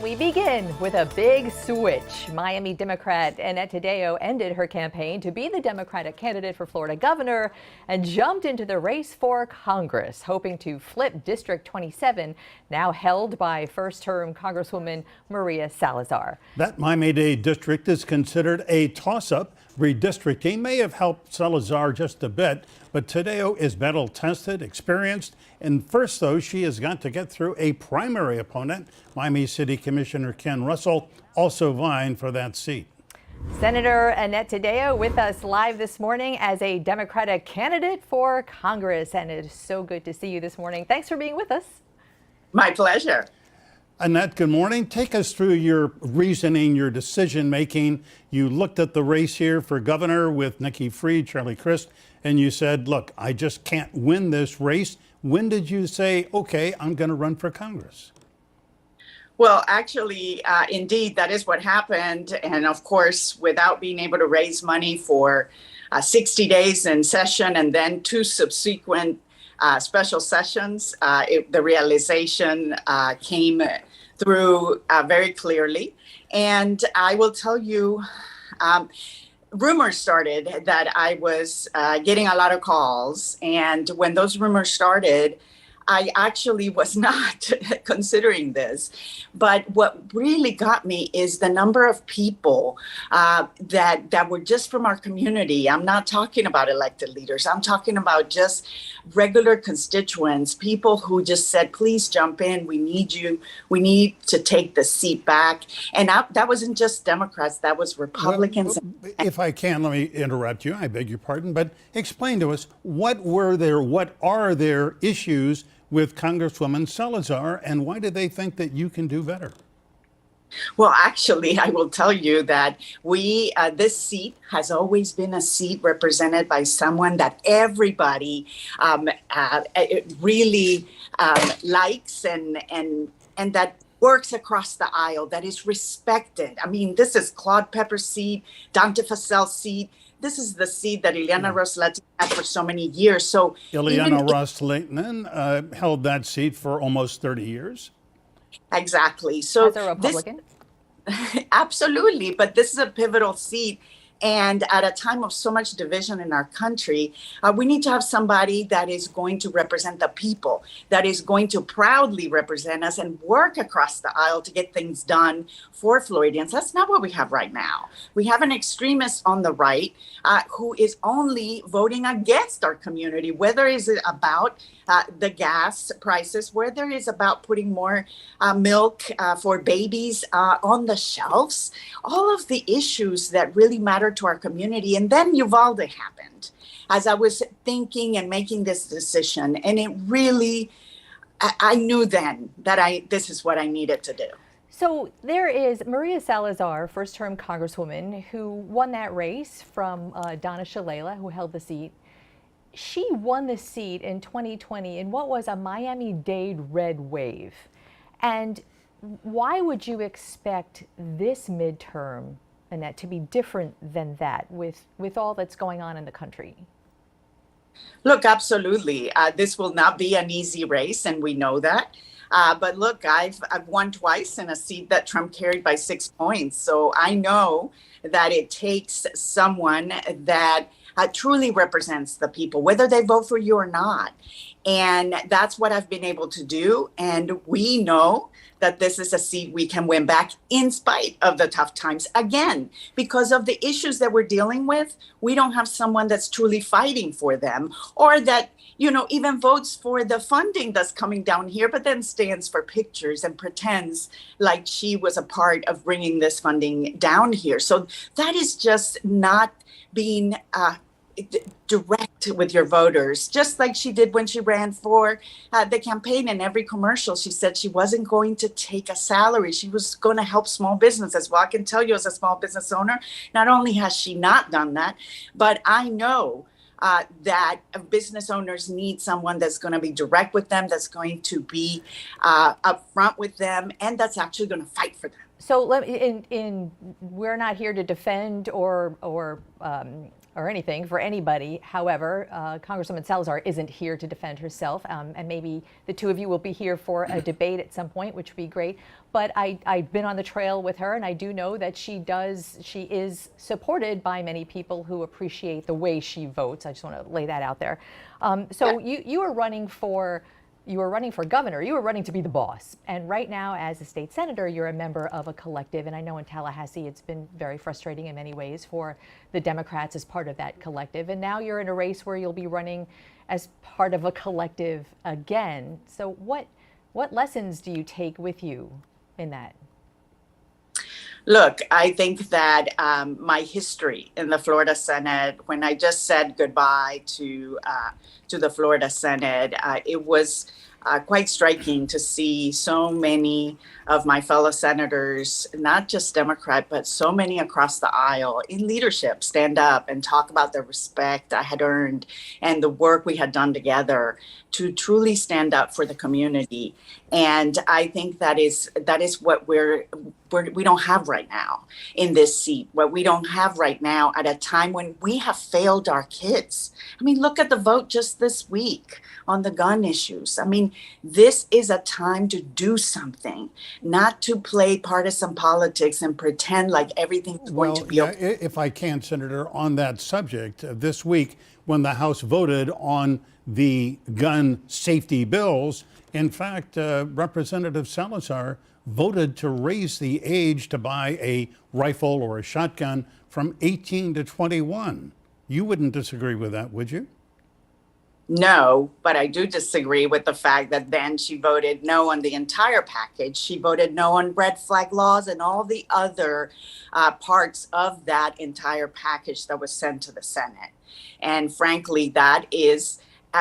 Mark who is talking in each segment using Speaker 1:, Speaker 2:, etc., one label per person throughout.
Speaker 1: We begin with a big switch. Miami Democrat Annette Taddeo ended her campaign to be the Democratic candidate for Florida governor and jumped into the race for Congress, hoping to flip District 27, now held by first-term Congresswoman Maria Salazar.
Speaker 2: That Miami-Dade district is considered a toss-up. Redistricting may have helped Salazar just a bit, but Taddeo is battle-tested, experienced, and first, though, she has got to get through a primary opponent. Miami City Commissioner Ken Russell also vying for that seat.
Speaker 1: Senator Annette Taddeo with us live this morning as a Democratic candidate for Congress, and it is so good to see you this morning. Thanks for being with us.
Speaker 3: My pleasure.
Speaker 2: Annette, good morning. Take us through your reasoning, your decision-making. You looked at the race here for governor with Nikki Fried, Charlie Crist, and you said, look, I just can't win this race. When did you say, okay, I'm going to run for Congress?
Speaker 3: Well, actually, indeed, that is what happened. And of course, without being able to raise money for 60 days in session and then two subsequent special sessions, the realization came through very clearly. And I will tell you, rumors started that I was getting a lot of calls. And when those rumors started, I actually was not considering this. But what really got me is the number of people that were just from our community. I'm not talking about elected leaders. I'm talking about just regular constituents, people who just said, please jump in. We need you. We need to take the seat back. And that wasn't just Democrats. That was Republicans.
Speaker 2: Well, if I can, let me interrupt you. I beg your pardon. But explain to us, what are their issues with Congresswoman Salazar, and why do they think that you can do better?
Speaker 3: Well, actually, I will tell you that this seat has always been a seat represented by someone that everybody really likes and that works across the aisle, that is respected. I mean, this is Claude Pepper's seat, Dante Fascell's seat. This is the seat that Ileana Ros-Lehtinen had for so many years. So
Speaker 2: Ileana Ros-Lehtinen held that seat for almost 30 years.
Speaker 3: Exactly. So
Speaker 1: as a Republican?
Speaker 3: Absolutely. But this is a pivotal seat. And at a time of so much division in our country, we need to have somebody that is going to represent the people, that is going to proudly represent us and work across the aisle to get things done for Floridians. That's not what we have right now. We have an extremist on the right who is only voting against our community, whether it's about the gas prices, whether it's about putting more milk for babies on the shelves, all of the issues that really matter to our community. And then Uvalde happened as I was thinking and making this decision. And it really, I knew then that this is what I needed to do.
Speaker 1: So there is Maria Salazar, first-term Congresswoman, who won that race from Donna Shalala, who held the seat. She won the seat in 2020 in what was a Miami-Dade red wave. And why would you expect this midterm, Annette, to be different than that with all that's going on in the country?
Speaker 3: Look, absolutely. This will not be an easy race, and we know that. But look, I've won twice in a seat that Trump carried by 6 points. So I know that it takes someone that truly represents the people, whether they vote for you or not. And that's what I've been able to do. And we know that this is a seat we can win back in spite of the tough times. Again, because of the issues that we're dealing with, we don't have someone that's truly fighting for them, or that, even votes for the funding that's coming down here, but then stands for pictures and pretends like she was a part of bringing this funding down here. So that is just not being direct with your voters, just like she did when she ran for the campaign. In every commercial, she said she wasn't going to take a salary. She was going to help small businesses. Well, I can tell you as a small business owner, not only has she not done that, but I know that business owners need someone that's going to be direct with them, that's going to be upfront with them, and that's actually going to fight for them.
Speaker 1: So we're not here to defend or or anything for anybody. However, Congresswoman Salazar isn't here to defend herself, and maybe the two of you will be here for a debate at some point, which would be great. But I've been on the trail with her, and I do know that she is supported by many people who appreciate the way she votes. I just want to lay that out there. So you were running for governor. You were running to be the boss. And right now, as a state senator, you're a member of a collective. And I know in Tallahassee, it's been very frustrating in many ways for the Democrats as part of that collective. And now you're in a race where you'll be running as part of a collective again. So what lessons do you take with you in that?
Speaker 3: Look, I think that my history in the Florida Senate, when I just said goodbye to the Florida Senate, it was quite striking to see so many of my fellow senators, not just Democrat, but so many across the aisle in leadership, stand up and talk about the respect I had earned and the work we had done together to truly stand up for the community. And I think that is what we don't have right now in this seat, what we don't have right now at a time when we have failed our kids. I mean, look at the vote just this week on the gun issues. I mean, this is a time to do something, not to play partisan politics and pretend like everything's going to be okay.
Speaker 2: If I can, Senator, on that subject, this week when the House voted on the gun safety bills, in fact, Representative Salazar voted to raise the age to buy a rifle or a shotgun from 18 to 21. You wouldn't disagree with that, would you?
Speaker 3: No, but I do disagree with the fact that then she voted no on the entire package. She voted no on red flag laws and all the other parts of that entire package that was sent to the Senate. And frankly, that is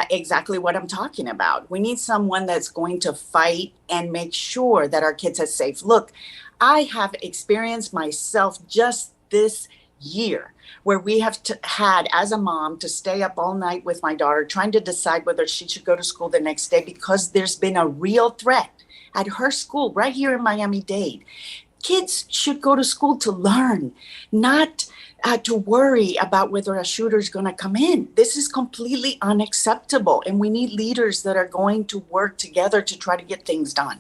Speaker 3: exactly what I'm talking about. We need someone that's going to fight and make sure that our kids are safe. Look, I have experienced myself just this year where we have had, as a mom, to stay up all night with my daughter trying to decide whether she should go to school the next day because there's been a real threat at her school right here in Miami-Dade. Kids should go to school to learn, not to worry about whether a shooter is going to come in. This is completely unacceptable, and we need leaders that are going to work together to try to get things done.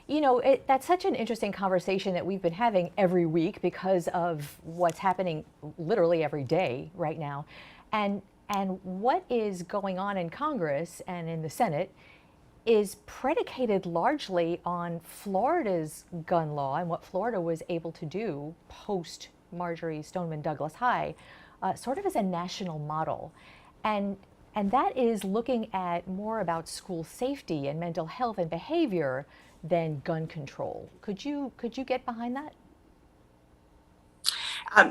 Speaker 1: You know, that's such an interesting conversation that we've been having every week because of what's happening literally every day right now. And what is going on in Congress and in the Senate is predicated largely on Florida's gun law and what Florida was able to do post Marjorie Stoneman Douglas High, sort of as a national model. And that is looking at more about school safety and mental health and behavior than gun control. Could you get behind that?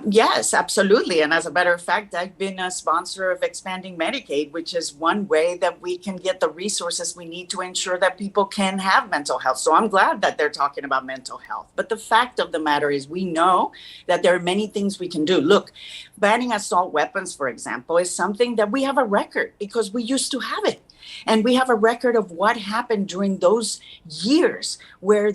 Speaker 3: Yes, absolutely. And as a matter of fact, I've been a sponsor of expanding Medicaid, which is one way that we can get the resources we need to ensure that people can have mental health. So I'm glad that they're talking about mental health. But the fact of the matter is we know that there are many things we can do. Look, banning assault weapons, for example, is something that we have a record because we used to have it. And we have a record of what happened during those years where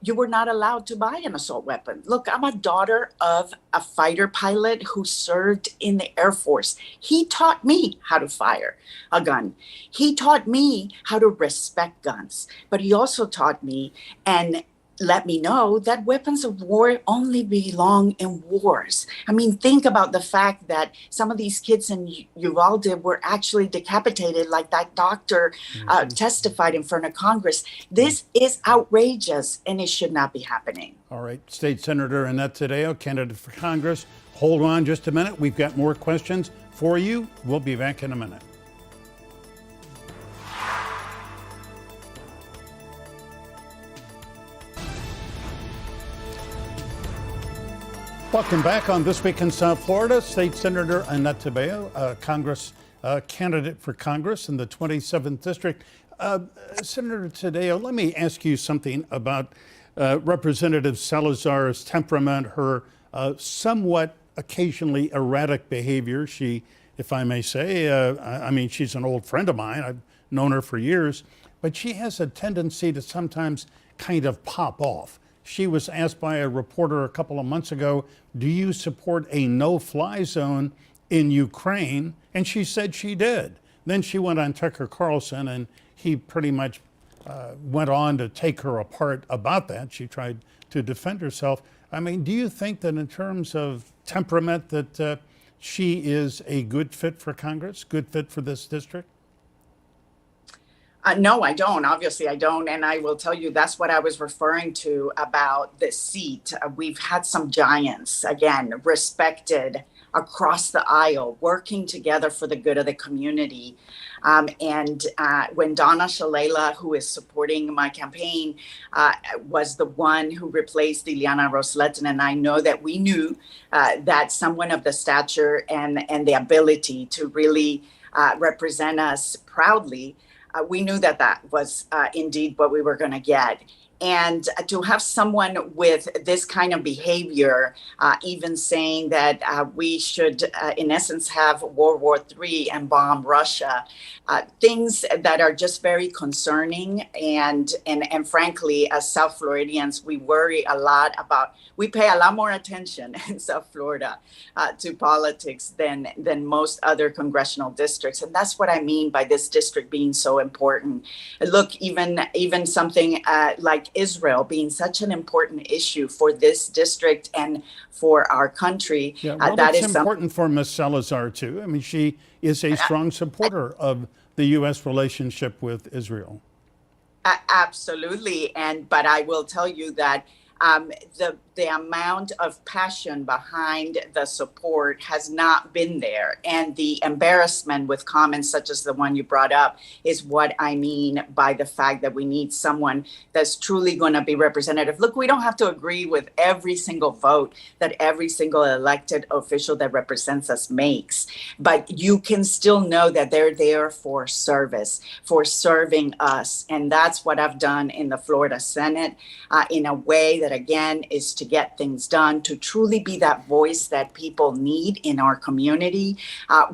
Speaker 3: you were not allowed to buy an assault weapon. Look, I'm a daughter of a fighter pilot who served in the Air Force. He taught me how to fire a gun. He taught me how to respect guns. But he also taught me and let me know that weapons of war only belong in wars. I mean, think about the fact that some of these kids in Uvalde were actually decapitated, like that doctor testified in front of Congress. This is outrageous, and it should not be happening.
Speaker 2: All right, State Senator Annette Taddeo, candidate for Congress. Hold on just a minute. We've got more questions for you. We'll be back in a minute. Welcome back on This Week in South Florida. State Senator Annette Taddeo, Congress candidate for Congress in the 27th District. Senator Taddeo, let me ask you something about Representative Salazar's temperament, her somewhat occasionally erratic behavior. She, if I may say, I mean, she's an old friend of mine. I've known her for years, but she has a tendency to sometimes kind of pop off. She was asked by a reporter a couple of months ago, do you support a no-fly zone in Ukraine, and she said she did. Then she went on Tucker Carlson, and he pretty much went on to take her apart about that. She tried to defend herself. I mean, do you think that in terms of temperament that she is a good fit for Congress, good fit for this district?
Speaker 3: No, I don't. Obviously, I don't. And I will tell you, that's what I was referring to about this seat. We've had some giants, again, respected across the aisle, working together for the good of the community. When Donna Shalala, who is supporting my campaign, was the one who replaced Ileana Ros-Lehtinen, and I know that we knew that someone of the stature and the ability to really represent us proudly, we knew that that was indeed what we were going to get. And to have someone with this kind of behavior, even saying that we should, in essence, have World War III and bomb Russia, things that are just very concerning. And frankly, as South Floridians, we worry a lot about, we pay a lot more attention in South Florida to politics than most other congressional districts. And that's what I mean by this district being so important. Look, even something like Israel being such an important issue for this district and for our country.
Speaker 2: Yeah, well,
Speaker 3: that
Speaker 2: it's
Speaker 3: is
Speaker 2: important for Ms. Salazar, too. I mean, she is a strong supporter of the U.S. relationship with Israel.
Speaker 3: Absolutely. But I will tell you that the amount of passion behind the support has not been there. And the embarrassment with comments such as the one you brought up is what I mean by the fact that we need someone that's truly going to be representative. Look, we don't have to agree with every single vote that every single elected official that represents us makes, but you can still know that they're there for service, for serving us. And that's what I've done in the Florida Senate in a way that, again, is to get things done, to truly be that voice that people need in our community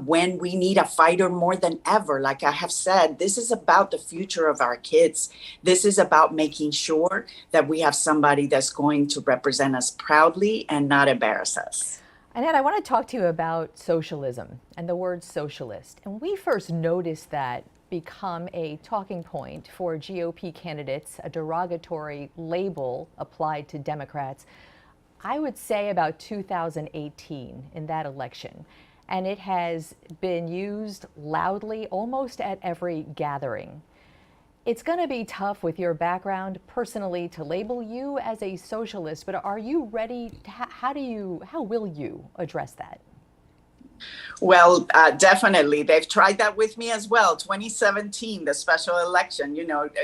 Speaker 3: when we need a fighter more than ever. Like I have said, this is about the future of our kids. This is about making sure that we have somebody that's going to represent us proudly and not embarrass us.
Speaker 1: Annette, I want to talk to you about socialism and the word socialist. And we first noticed that become a talking point for GOP candidates, a derogatory label applied to Democrats, I would say about 2018 in that election. And it has been used loudly almost at every gathering. It's going to be tough with your background personally to label you as a socialist, but are you ready? How will you address that?
Speaker 3: Well, definitely. They've tried that with me as well. 2017, the special election,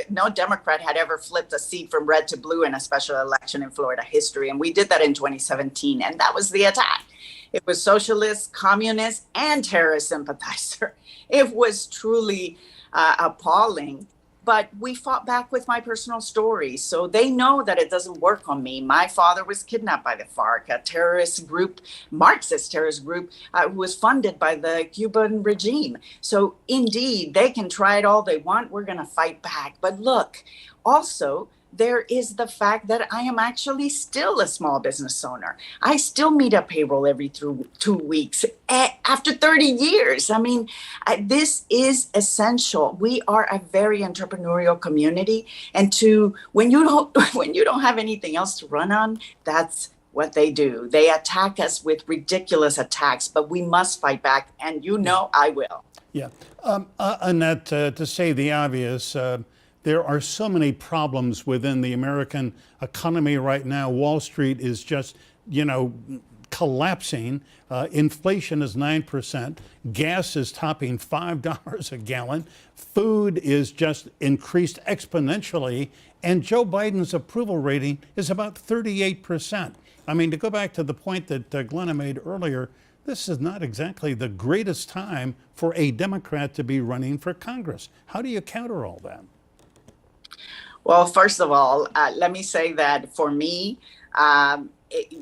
Speaker 3: no Democrat had ever flipped a seat from red to blue in a special election in Florida history. And we did that in 2017. And that was the attack. It was socialist, communist, and terrorist sympathizer. It was truly appalling. But we fought back with my personal story. So they know that it doesn't work on me. My father was kidnapped by the FARC, a terrorist group, Marxist terrorist group, who was funded by the Cuban regime. So indeed, they can try it all they want. We're going to fight back. But look, also, there is the fact that I am actually still a small business owner. I still meet a payroll every 2 weeks after 30 years. I mean, this is essential. We are a very entrepreneurial community, and when you don't have anything else to run on, that's what they do. They attack us with ridiculous attacks, but we must fight back, and I will.
Speaker 2: Yeah, Annette, to say the obvious. There are so many problems within the American economy right now. Wall Street is just, collapsing. Inflation is 9%. Gas is topping $5 a gallon. Food is just increased exponentially. And Joe Biden's approval rating is about 38%. I mean, to go back to the point that Glenna made earlier, this is not exactly the greatest time for a Democrat to be running for Congress. How do you counter all that?
Speaker 3: Well, first of all, let me say that for me,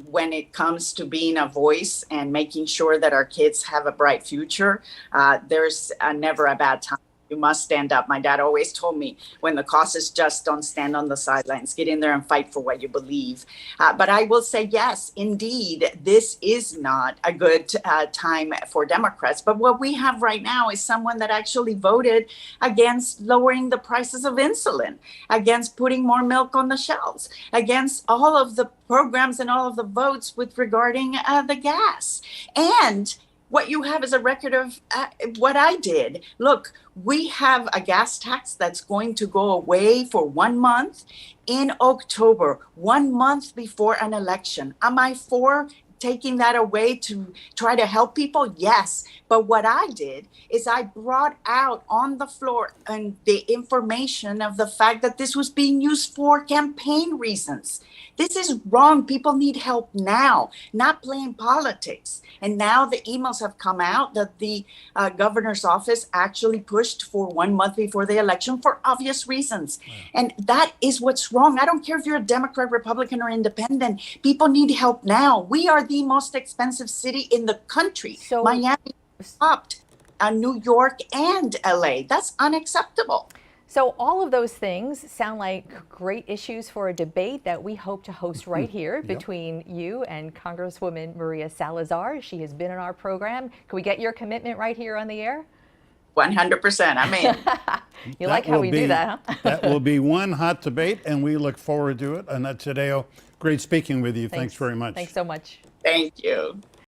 Speaker 3: when it comes to being a voice and making sure that our kids have a bright future, there's never a bad time You must stand up. My dad always told me, when the cause is just, don't stand on the sidelines. Get in there and fight for what you believe. But I will say, yes, indeed, this is not a good time for Democrats. But what we have right now is someone that actually voted against lowering the prices of insulin, against putting more milk on the shelves, against all of the programs and all of the votes with regarding the gas. And what you have is a record of what I did. Look, we have a gas tax that's going to go away for 1 month in October, 1 month before an election. Am I for taking that away to try to help people? Yes. But what I did is I brought out on the floor and the information of the fact that this was being used for campaign reasons. This is wrong. People need help now, not playing politics. And now the emails have come out that the governor's office actually pushed for 1 month before the election for obvious reasons. And that is what's wrong. I don't care if you're a Democrat, Republican, or independent. People need help now. We are the most expensive city in the country.
Speaker 1: So,
Speaker 3: Miami topped New York and LA. That's unacceptable.
Speaker 1: So all of those things sound like great issues for a debate that we hope to host right here between you and Congresswoman Maria Salazar. She has been in our program. Can we get your commitment right here on the air?
Speaker 3: 100%. I mean,
Speaker 1: you like how we do that, huh?
Speaker 2: That will be one hot debate, and we look forward to it. Annette Taddeo, great speaking with you. Thanks very much.
Speaker 1: Thanks so much.
Speaker 3: thank you.